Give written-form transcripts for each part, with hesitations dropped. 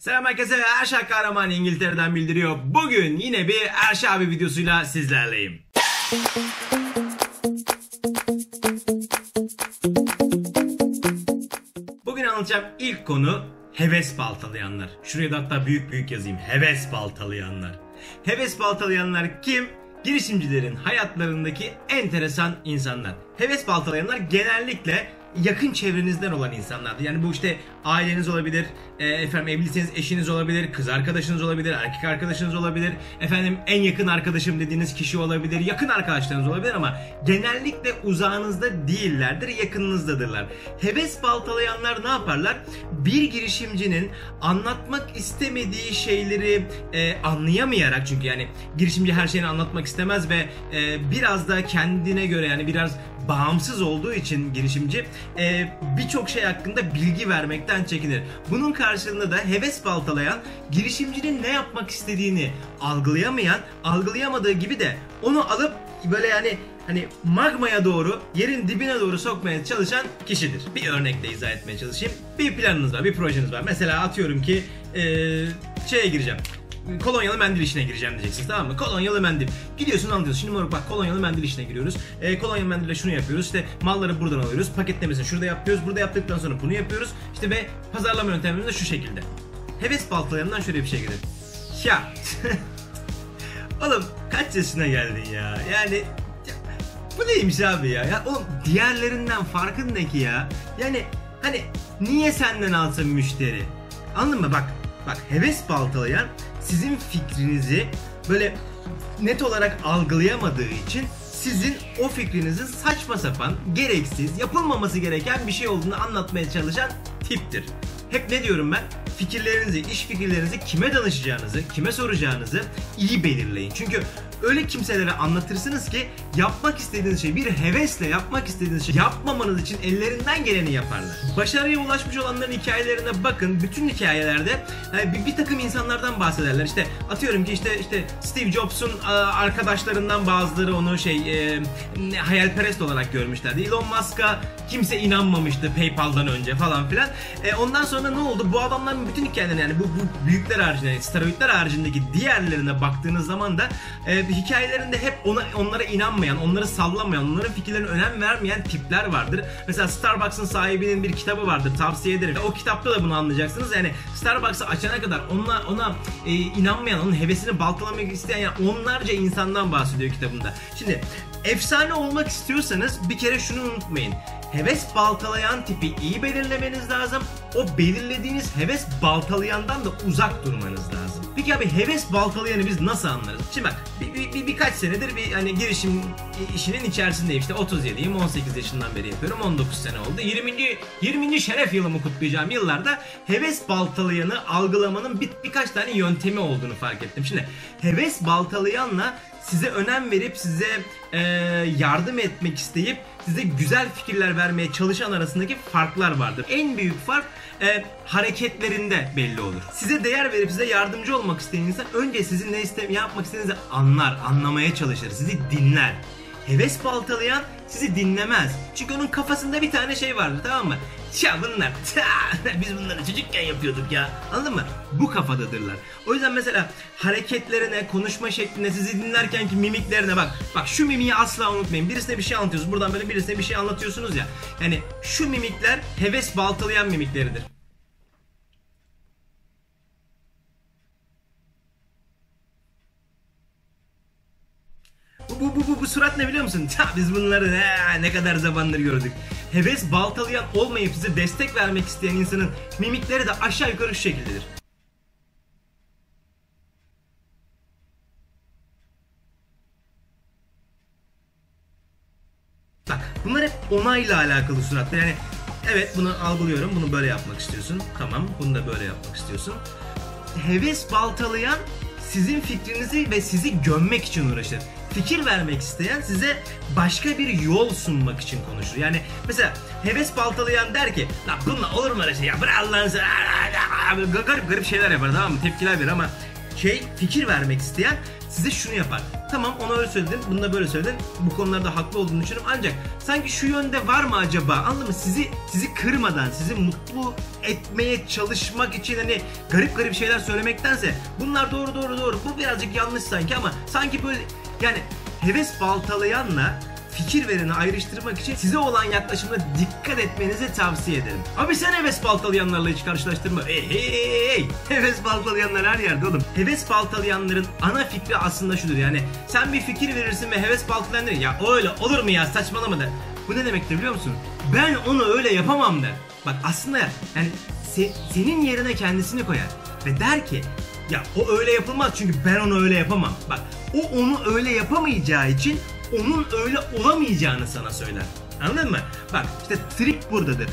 Selam herkese, Erşak Kahraman İngiltere'den bildiriyor. Bugün yine bir Erşak abi videosuyla sizlerleyim. Bugün anlatacağım ilk konu heves baltalayanlar. Şuraya da hatta büyük büyük yazayım. Heves baltalayanlar. Heves baltalayanlar kim? Girişimcilerin hayatlarındaki enteresan insanlar. Heves baltalayanlar genellikle yakın çevrenizden olan insanlardı. Yani bu işte aileniz olabilir, evliyseniz eşiniz olabilir, kız arkadaşınız olabilir, erkek arkadaşınız olabilir, en yakın arkadaşım dediğiniz kişi olabilir, yakın arkadaşlarınız olabilir ama genellikle uzağınızda değillerdir, yakınınızdadırlar. Heves baltalayanlar ne yaparlar? Bir girişimcinin anlatmak istemediği şeyleri anlayamayarak, çünkü yani girişimci her şeyini anlatmak istemez ve biraz da kendine göre, yani biraz bağımsız olduğu için girişimci birçok şey hakkında bilgi vermekten çekinir. Bunun karşılığında da heves baltalayan, girişimcinin ne yapmak istediğini algılayamayan, algılayamadığı gibi de onu alıp böyle hani magmaya doğru, yerin dibine doğru sokmaya çalışan kişidir. Bir örnekle izah etmeye çalışayım. Bir planınız var, bir projeniz var. Mesela atıyorum ki şeye gireceğim. Kolonyalı mendil işine gireceğim diyeceksiniz, tamam mı? Kolonyalı mendil. Gidiyorsun, anlıyorsun. Şimdi moruk bak, kolonyalı mendil işine giriyoruz. Kolonyalı mendille şunu yapıyoruz. İşte malları buradan alıyoruz. Paketlemesini şurada yapıyoruz. Burada yaptıktan sonra bunu yapıyoruz. İşte ve pazarlama yöntemimiz de şu şekilde. Heves baltalarından şöyle bir şey gelir. Ya oğlum kaç yaşına geldin ya? Yani bu neymiş abi ya? Ya oğlum diğerlerinden farkın ne ki ya? Yani hani niye senden alsın müşteri? Anladın mı? Bak heves baltalayan sizin fikrinizi böyle net olarak algılayamadığı için sizin o fikrinizin saçma sapan, gereksiz, yapılmaması gereken bir şey olduğunu anlatmaya çalışan tiptir. Hep ne diyorum ben? Fikirlerinizi, iş fikirlerinizi kime danışacağınızı, kime soracağınızı iyi belirleyin. Çünkü öyle kimselere anlatırsınız ki yapmak istediğiniz şey, bir hevesle yapmak istediğiniz şey yapmamanız için ellerinden geleni yaparlar. Başarıya ulaşmış olanların hikayelerine bakın. Bütün hikayelerde bir takım insanlardan bahsederler. İşte atıyorum ki işte Steve Jobs'un arkadaşlarından bazıları onu hayalperest olarak görmüşlerdi. Elon Musk'a kimse inanmamıştı PayPal'dan önce falan filan. Ondan sonra ne oldu? Bu adamların bütün hikayelerine, yani bu büyükler haricinde, yani steroidler haricindeki diğerlerine baktığınız zaman da hikayelerinde hep onlara inanmayan, onları sallamayan, onların fikirlerine önem vermeyen tipler vardır. Mesela Starbucks'ın sahibinin bir kitabı vardır, tavsiye ederim. O kitapta da bunu anlayacaksınız. Yani Starbucks'ı açana kadar ona inanmayan, onun hevesini baltalamak isteyen yani onlarca insandan bahsediyor kitabında. Şimdi efsane olmak istiyorsanız bir kere şunu unutmayın. Heves baltalayan tipi iyi belirlemeniz lazım. O belirlediğiniz heves baltalayandan da uzak durmanız lazım. Peki abi heves baltalayanı biz nasıl anlarız? Şimdi bak birkaç senedir girişim işinin içerisindeyim. İşte 37'yim, 18 yaşından beri yapıyorum. 19 sene oldu. 20. şeref yılımı kutlayacağım yıllarda heves baltalayanı algılamanın birkaç tane yöntemi olduğunu fark ettim. Şimdi heves baltalayanla size önem verip size yardım etmek isteyip size güzel fikirler vermeye çalışan arasındaki farklar vardır. En büyük fark hareketlerinde belli olur. Size değer verip size yardımcı olmak isteyen insan önce sizin ne yapmak istediğinizi anlamaya çalışır, sizi dinler. Heves baltalayan sizi dinlemez. Çünkü onun kafasında bir tane şey vardır, tamam mı? Ya biz bunları çocukken yapıyorduk ya. Anladın mı? Bu kafadadırlar. O yüzden mesela hareketlerine, konuşma şekline, sizi dinlerken ki mimiklerine bak şu mimiği asla unutmayın. Birisine bir şey anlatıyorsunuz. Buradan böyle birisine bir şey anlatıyorsunuz ya. Yani şu mimikler heves baltalayan mimikleridir. Bu surat ne biliyor musun? Biz bunları ne kadar zamandır gördük. Heves baltalayan olmayıp size destek vermek isteyen insanın mimikleri de aşağı yukarı şu şekildedir. Bak bunlar hep onayla alakalı suratlar. Yani evet bunu algılıyorum, bunu böyle yapmak istiyorsun. Tamam, bunu da böyle yapmak istiyorsun. Heves baltalayan sizin fikrinizi ve sizi gömmek için uğraşır. Fikir vermek isteyen size başka bir yol sunmak için konuşur. Yani mesela heves baltalayan der ki lan bununla olur mu öyle şey ya, bırak Allah'ını seversen, garip şeyler yapar, tamam mı, tepkiler verir ama fikir vermek isteyen size şunu yapar. Tamam, ona öyle söyledin, bunu da böyle söyledin. Bu konularda haklı olduğunu düşünüyorum. Ancak sanki şu yönde var mı acaba? Anladın mı? Sizi kırmadan, sizi mutlu etmeye çalışmak için hani garip şeyler söylemektense bunlar doğru. Bu birazcık yanlış sanki ama sanki böyle yani heves baltalayanla fikir vereni ayrıştırmak için size olan yaklaşımda dikkat etmenizi tavsiye ederim. Abi sen heves baltalayanlarla hiç karşılaştırma. Hey. Heves baltalayanlar her yerde oğlum. Heves baltalayanların ana fikri aslında şudur yani. Sen bir fikir verirsin ve heves baltalayanlar ya öyle olur mu ya, saçmalama der. Bu ne demektir biliyor musun? Ben onu öyle yapamam der. Bak aslında yani senin yerine kendisini koyar ve der ki ya o öyle yapılmaz çünkü ben onu öyle yapamam. Bak o onu öyle yapamayacağı için onun öyle olamayacağını sana söyler. Anladın mı? Bak işte trik buradadır.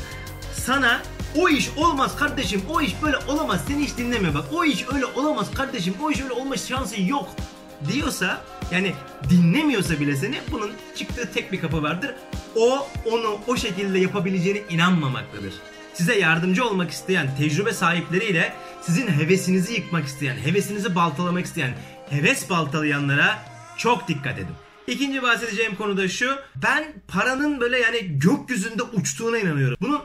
Sana o iş olmaz kardeşim, o iş böyle olamaz, seni hiç dinlemiyor bak. O iş öyle olamaz kardeşim, o iş öyle olma şansı yok diyorsa, yani dinlemiyorsa bile seni, bunun çıktığı tek bir kapı vardır. O onu o şekilde yapabileceğine inanmamaktadır. Size yardımcı olmak isteyen tecrübe sahipleriyle sizin hevesinizi yıkmak isteyen, hevesinizi baltalamak isteyen heves baltalayanlara çok dikkat edin. İkinci bahsedeceğim konu da şu. Ben paranın böyle yani gökyüzünde uçtuğuna inanıyorum. Bunun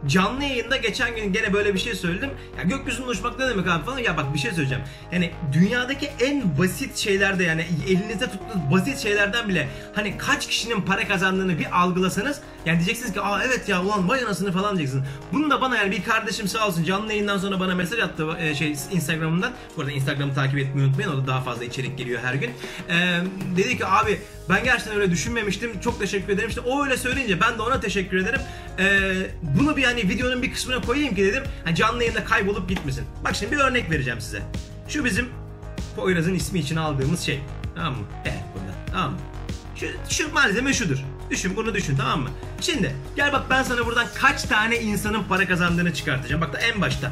canlı yayında geçen gün gene böyle bir şey söyledim. Ya gökyüzünde uçmak ne demek abi falan. Ya bak bir şey söyleyeceğim. Yani dünyadaki en basit şeylerde, yani elinizde tuttuğunuz basit şeylerden bile hani kaç kişinin para kazandığını bir algılasanız, yani diyeceksiniz ki aa evet ya ulan vay anasını falan diyeceksiniz. Bunu da bana yani bir kardeşim sağ olsun canlı yayından sonra bana mesaj attı Instagram'dan. Bu arada Instagram'ı takip etmeyi unutmayın. O da daha fazla içerik geliyor her gün. Dedi ki abi ben gerçekten öyle düşünmemiştim. Çok teşekkür ederim. İşte o öyle söyleyince ben de ona teşekkür ederim. Bunu bir hani videonun bir kısmına koyayım ki dedim. Hani canlı yayında kaybolup gitmesin. Bak şimdi bir örnek vereceğim size. Şu bizim Poyraz'ın ismi için aldığımız şey. Tamam mı? Evet burada. Tamam mı? Şu malzeme şudur. Bunu düşün tamam mı? Şimdi gel bak ben sana buradan kaç tane insanın para kazandığını çıkartacağım. Bak da en başta.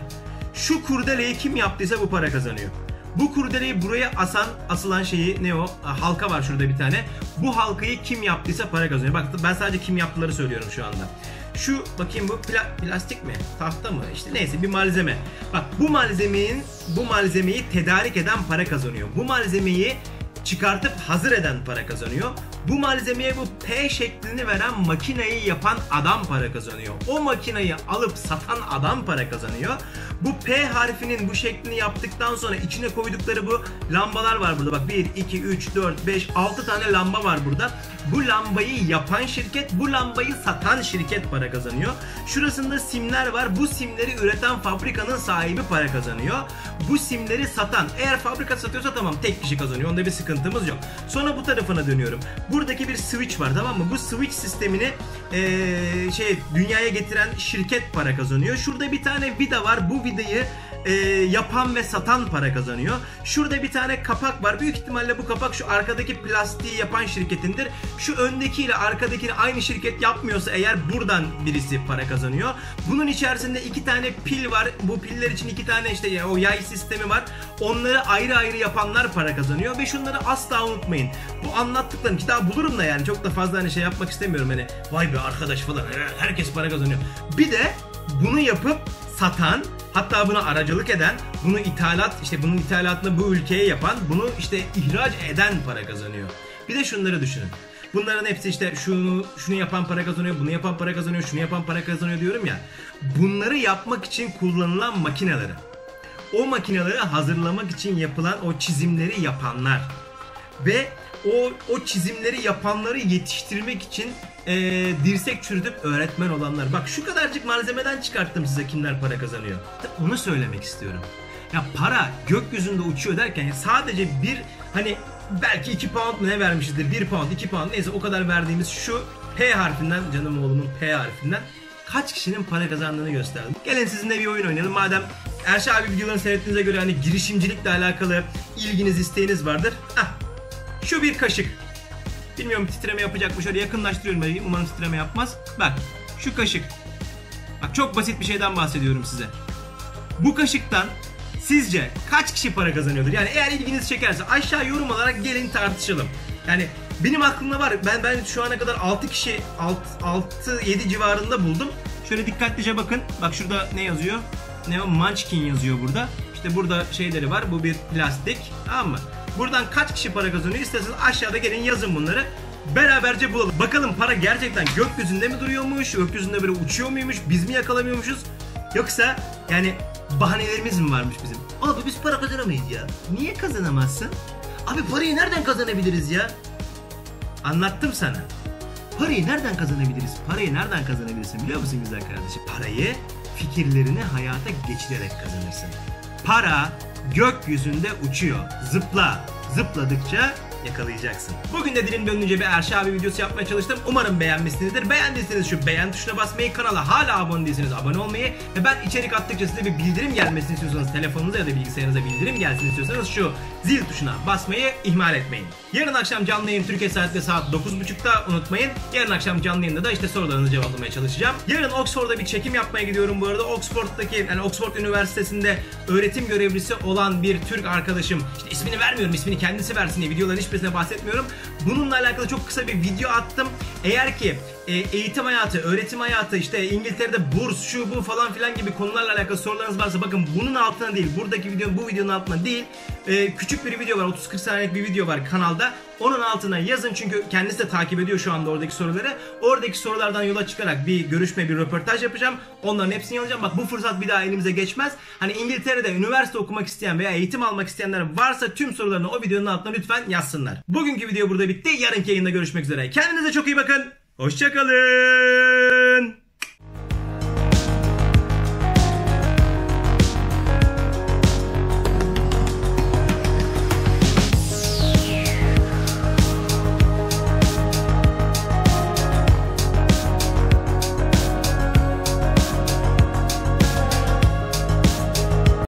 Şu kurdeleyi kim yaptıysa bu para kazanıyor. Bu kurdeleyi buraya asılan şeyi ne o? Halka var şurada bir tane. Bu halkayı kim yaptıysa para kazanıyor. Bak ben sadece kim yaptıları söylüyorum şu anda. Şu bakayım bu plastik mi? Tahta mı? İşte neyse bir malzeme. Bak bu malzemeyi tedarik eden para kazanıyor. Bu malzemeyi çıkartıp hazır eden para kazanıyor. Bu malzemeye bu P şeklini veren makineyi yapan adam para kazanıyor. O makineyi alıp satan adam para kazanıyor. Bu P harfinin bu şeklini yaptıktan sonra içine koydukları bu lambalar var burada. Bak 1, 2, 3, 4, 5, 6 tane lamba var burada. Bu lambayı yapan şirket, bu lambayı satan şirket para kazanıyor. Şurasında simler var. Bu simleri üreten fabrikanın sahibi para kazanıyor. Bu simleri satan, eğer fabrika satıyorsa tamam tek kişi kazanıyor. Onda bir sıkıntımız yok. Sonra bu tarafına dönüyorum. Buradaki bir switch var tamam mı? Bu switch sistemini dünyaya getiren şirket para kazanıyor. Şurada bir tane vida var. Bu vidayı yapan ve satan para kazanıyor. Şurada bir tane kapak var. Büyük ihtimalle bu kapak şu arkadaki plastiği yapan şirketindir. Şu öndekiyle arkadakini aynı şirket yapmıyorsa eğer buradan birisi para kazanıyor. Bunun içerisinde 2 tane pil var. Bu piller için 2 tane işte o yay sistemi var. Onları ayrı ayrı yapanlar para kazanıyor ve şunları asla unutmayın. Bu anlattıklarım ki daha bulurum da yani çok da fazla hani şey yapmak istemiyorum hani vay be arkadaş falan herkes para kazanıyor. Bir de bunu yapıp satan, hatta buna aracılık eden, bunu bunun ithalatını bu ülkeye yapan, bunu işte ihraç eden para kazanıyor. Bir de şunları düşünün. Bunların hepsi işte şunu yapan para kazanıyor, bunu yapan para kazanıyor, şunu yapan para kazanıyor diyorum ya. Bunları yapmak için kullanılan makineleri, o makineleri hazırlamak için yapılan o çizimleri yapanlar ve o çizimleri yapanları yetiştirmek için dirsek çürütüp öğretmen olanlar. Bak şu kadarcık malzemeden çıkarttım size kimler para kazanıyor. Onu söylemek istiyorum. Ya para gökyüzünde uçuyor derken sadece bir hani belki 2 pound mu ne vermişizdir? 1 pound, 2 pound neyse o kadar verdiğimiz şu P harfinden, canım oğlumun P harfinden kaç kişinin para kazandığını gösterdim. Gelin sizinle bir oyun oynayalım. Madem Erşe abi videolarını seyrettiğinize göre hani girişimcilikle alakalı ilginiz, isteğiniz vardır. Şu bir kaşık. Bilmiyorum titreme yapacak mı? Şöyle yakınlaştırıyorum. Umarım titreme yapmaz. Bak şu kaşık. Bak çok basit bir şeyden bahsediyorum size. Bu kaşıktan sizce kaç kişi para kazanıyordur? Yani eğer ilginizi çekerse aşağı yorum olarak gelin tartışalım. Yani benim aklımda var. Ben şu ana kadar 6 kişi 6-7 civarında buldum. Şöyle dikkatlice bakın. Bak şurada ne yazıyor? Ne o? Munchkin yazıyor burada. İşte burada şeyleri var. Bu bir plastik. Tamam mı? Buradan kaç kişi para kazanıyor isterseniz aşağıda gelin yazın bunları. Beraberce bulalım. Bakalım para gerçekten gökyüzünde mi duruyormuş? Gökyüzünde böyle uçuyor muymuş? Biz mi yakalamıyormuşuz? Yoksa yani bahanelerimiz mi varmış bizim? Abi biz para kazanamayız ya. Niye kazanamazsın? Abi parayı nereden kazanabiliriz ya? Anlattım sana. Parayı nereden kazanabiliriz? Parayı nereden kazanabilirsin biliyor musun güzel kardeşim? Parayı fikirlerini hayata geçirerek kazanırsın. Para gökyüzünde uçuyor. Zıpla. Zıpladıkça yakalayacaksın. Bugün de dilim dönünce bir Erşe abi videosu yapmaya çalıştım. Umarım beğenmişsinizdir. Beğendiyseniz şu beğen tuşuna basmayı, kanala hala abone değilseniz abone olmayı ve ben içerik attıkça size bir bildirim gelmesini istiyorsanız telefonunuza ya da bilgisayarınıza bildirim gelsin istiyorsanız şu zil tuşuna basmayı ihmal etmeyin. Yarın akşam canlı yayın Türkiye saatte saat 9.30'da unutmayın. Yarın akşam canlı yayında da işte sorularınızı cevaplamaya çalışacağım. Yarın Oxford'da bir çekim yapmaya gidiyorum bu arada. Oxford Üniversitesi'nde öğretim görevlisi olan bir Türk arkadaşım, işte ismini vermiyorum, ismini kendisi versin diye videoların hiçbirisine bahsetmiyorum. Bununla alakalı çok kısa bir video attım. Eğer ki eğitim hayatı, öğretim hayatı, işte İngiltere'de burs, şu bu falan filan gibi konularla alakalı sorularınız varsa bakın bunun altına değil, bu videonun altına değil, küçük bir video var, 30-40 saniyelik bir video var kanalda. Onun altına yazın çünkü kendisi de takip ediyor şu anda oradaki soruları. Oradaki sorulardan yola çıkarak bir görüşme, bir röportaj yapacağım. Onların hepsini alacağım. Bak bu fırsat bir daha elimize geçmez. Hani İngiltere'de üniversite okumak isteyen veya eğitim almak isteyenler varsa tüm sorularını o videonun altına lütfen yazsınlar. Bugünkü video burada bitti. Yarınki yayında görüşmek üzere. Kendinize çok iyi bakın. Hoşça kalın.